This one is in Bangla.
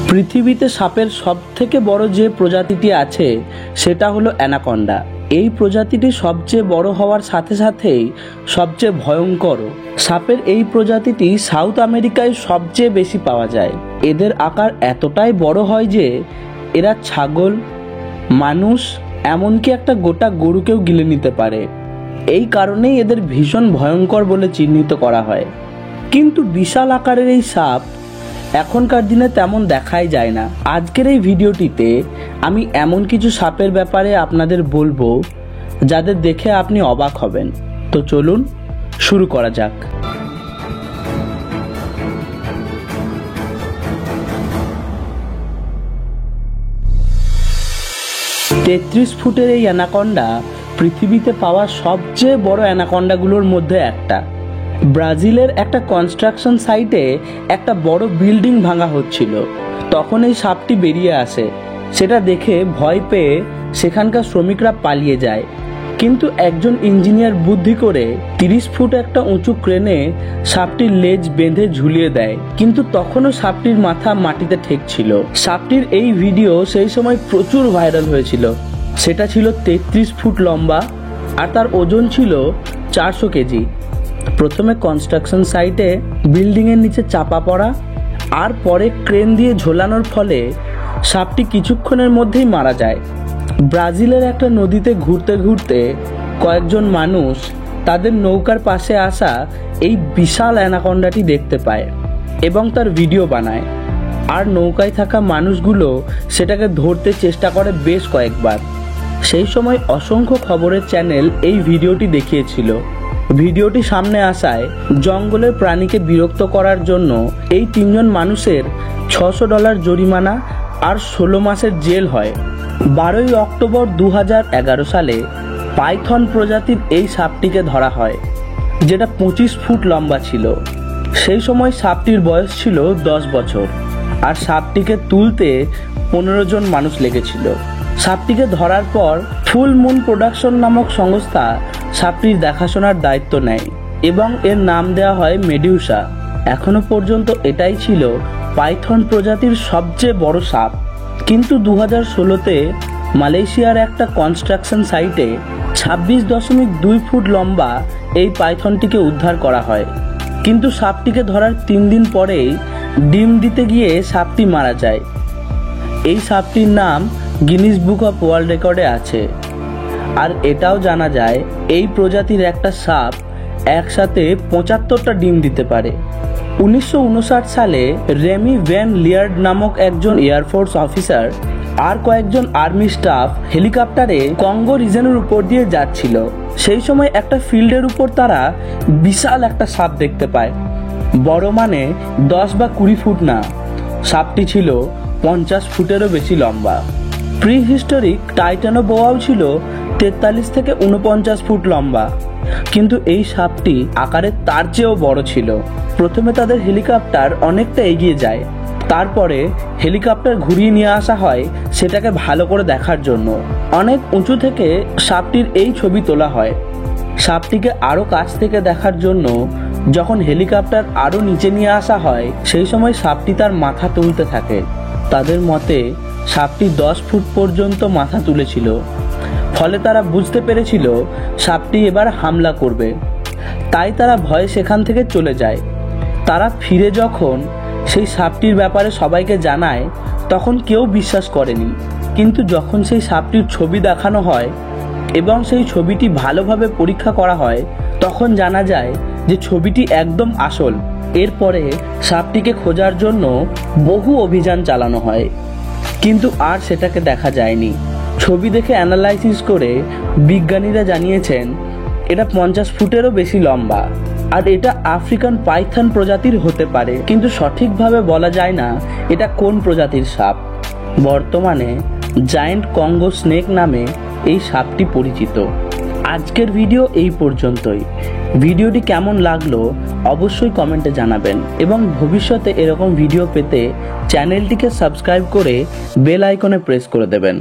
পৃথিবীতে সাপের সবথেকে বড় যে প্রজাতিটি আছে সেটা হলো অ্যানাকন্ডা। এই প্রজাতিটি সবচেয়ে বড় হওয়ার সাথে সাথেই সবচেয়ে ভয়ঙ্কর। সাপের এই প্রজাতিটি সাউথ আমেরিকায় সবচেয়ে বেশি পাওয়া যায়। এদের আকার এতটাই বড় হয় যে এরা ছাগল, মানুষ, এমনকি একটা গোটা গরুকেও গিলে নিতে পারে। এই কারণেই এদের ভীষণ ভয়ঙ্কর বলে চিহ্নিত করা হয়। কিন্তু বিশাল আকারের এই সাপ এখনকার দিনে তেমন দেখাই যায় না। আজকের এই ভিডিওটিতে আমি এমন কিছু সাপের ব্যাপারে আপনাদের বলবো যাদের দেখে আপনি অবাক হবেন। তো চলুন শুরু করা যাক। 33 ফুটের এই অ্যানাকন্ডা পৃথিবীতে পাওয়া সবচেয়ে বড় অ্যানাকন্ডাগুলোর মধ্যে একটা। ব্রাজিলের একটা কনস্ট্রাকশন সাইটে একটা বড় বিল্ডিং ভাঙা হচ্ছিল, তখন এই সাপটি বেরিয়ে আসে। সেটা দেখে ভয় পেয়ে সেখানকার শ্রমিকরা পালিয়ে যায়। কিন্তু একজন ইঞ্জিনিয়ার বুদ্ধি করে 30 ফুট একটা উঁচু ক্রেনে সাপটির লেজ বেঁধে ঝুলিয়ে দেয়, কিন্তু তখনও সাপটির মাথা মাটিতে ঠেকছিল। সাপটির এই ভিডিও সেই সময় প্রচুর ভাইরাল হয়েছিল। সেটা ছিল 33 ফুট লম্বা আর তার ওজন ছিল 400 কেজি। প্রথমে কনস্ট্রাকশন সাইটে বিল্ডিংয়ের নিচে চাপা পড়া আর পরে ক্রেন দিয়ে ঝোলানোর ফলে সাপটি কিছুক্ষণের মধ্যেই মারা যায়। ব্রাজিলের একটা নদীতে ঘুরতে ঘুরতে কয়েকজন মানুষ তাদের নৌকার পাশে আসা এই বিশাল অ্যানাকন্ডাটি দেখতে পায় এবং তার ভিডিও বানায়। আর নৌকায় থাকা মানুষগুলো সেটাকে ধরতে চেষ্টা করে বেশ কয়েকবার। সেই সময় অসংখ্য খবরের চ্যানেল এই ভিডিওটি দেখিয়েছিল। ভিডিওটি সামনে আসায় জঙ্গলের প্রাণীকে বিরক্ত করার জন্য এই 3 জন মানুষের $600 জরিমানা আর 16 মাসের জেল হয়। 12 অক্টোবর 2011 সালে পাইথন প্রজাতির এই সাপটিকে ধরা হয়, যেটা 25 ফুট লম্বা ছিল। সেই সময় সাপটির বয়স ছিল 10 বছর আর সাপটিকে তুলতে 15 জন মানুষ লেগেছিল। সাপটিকে ধরার পর ফুল মুন প্রোডাকশন নামক সংস্থা সাপটির দেখাশোনার দায়িত্ব নেয় এবং এর নাম দেওয়া হয় মেডিউসা। এখনো পর্যন্ত এটাই ছিল পাইথন প্রজাতির সবচেয়ে বড় সাপ। কিন্তু 2016-তে মালয়েশিয়ার একটা কনস্ট্রাকশন সাইটে 26.2 ফুট লম্বা এই পাইথনটিকে উদ্ধার করা হয়। কিন্তু সাপটিকে ধরার 3 দিন পরেই ডিম দিতে গিয়ে সাপটি মারা যায়। এই সাপটির নাম গিনিস বুক অফ ওয়ার্ল্ড রেকর্ডে আছে। আর এটাও জানা যায় এই প্রজাতির একটা সাপ একসাথে 75টা ডিম দিতে পারে। 1959 সালে রেমি ভ্যান লিয়ার্ড নামক একজন এয়ারফোর্স অফিসার আর কয়েকজন আর্মি স্টাফ হেলিকপ্টারে কঙ্গো রিজনের উপর দিয়ে যাচ্ছিল। সেই সময় একটা ফিল্ডের উপর তারা বিশাল একটা সাপ দেখতে পায়। বড় মানে 10 বা 20 ফুট না, সাপটি ছিল 50 ফুটেরও বেশি লম্বা। প্রি হিস্টোরিক টাইটানোবোয়াও ছিল 43 থেকে 49 ফুট লম্বা, কিন্তু এই সাপটি আকারে তার চেয়েও বড় ছিল। প্রথমে তাদের হেলিকপ্টার অনেকটা এগিয়ে যায়, তারপরে হেলিকপ্টার ঘুরিয়ে নিয়ে আসা হয় সেটাকে ভালো করে দেখার জন্য। অনেক উঁচু থেকে সাপটির এই ছবি তোলা হয়। সাপটিকে আরো কাছ থেকে দেখার জন্য যখন হেলিকপ্টার আরো নিচে নিয়ে আসা হয় সেই সময় সাপটি তার মাথা তুলতে থাকে। তাদের মতে সাপটি 10 ফুট পর্যন্ত মাথা তুলেছিল, ফলে তারা বুঝতে পেরেছিল সাপটি এবার হামলা করবে। তাই তারা ভয়ে সেখান থেকে চলে যায়। তারা ফিরে যখন সেই সাপটির ব্যাপারে সবাইকে জানায় তখন কেউ বিশ্বাস করেনি। কিন্তু যখন সেই সাপটির ছবি দেখানো হয় এবং সেই ছবিটি ভালোভাবে পরীক্ষা করা হয় তখন জানা যায় যে ছবিটি একদম আসল। এরপরে সাপটিকে খোঁজার জন্য বহু অভিযান চালানো হয়, কিন্তু আর সেটাকে দেখা যায়নি। ছবি দেখে অ্যানালাইসিস করে বিজ্ঞানীরা জানিয়েছেন এটা 50 ফুটেরও বেশি লম্বা আর এটা আফ্রিকান পাইথন প্রজাতির হতে পারে, কিন্তু সঠিকভাবে বলা যায় না এটা কোন প্রজাতির সাপ। বর্তমানে জায়ান্ট কঙ্গো স্নেক নামে এই সাপটি পরিচিত। আজকের ভিডিও এই পর্যন্তই। ভিডিওটি কেমন লাগলো অবশ্যই কমেন্টে জানাবেন এবং ভবিষ্যতে এরকম ভিডিও পেতে চ্যানেলটিকে সাবস্ক্রাইব করে বেল আইকনে প্রেস করে দেবেন।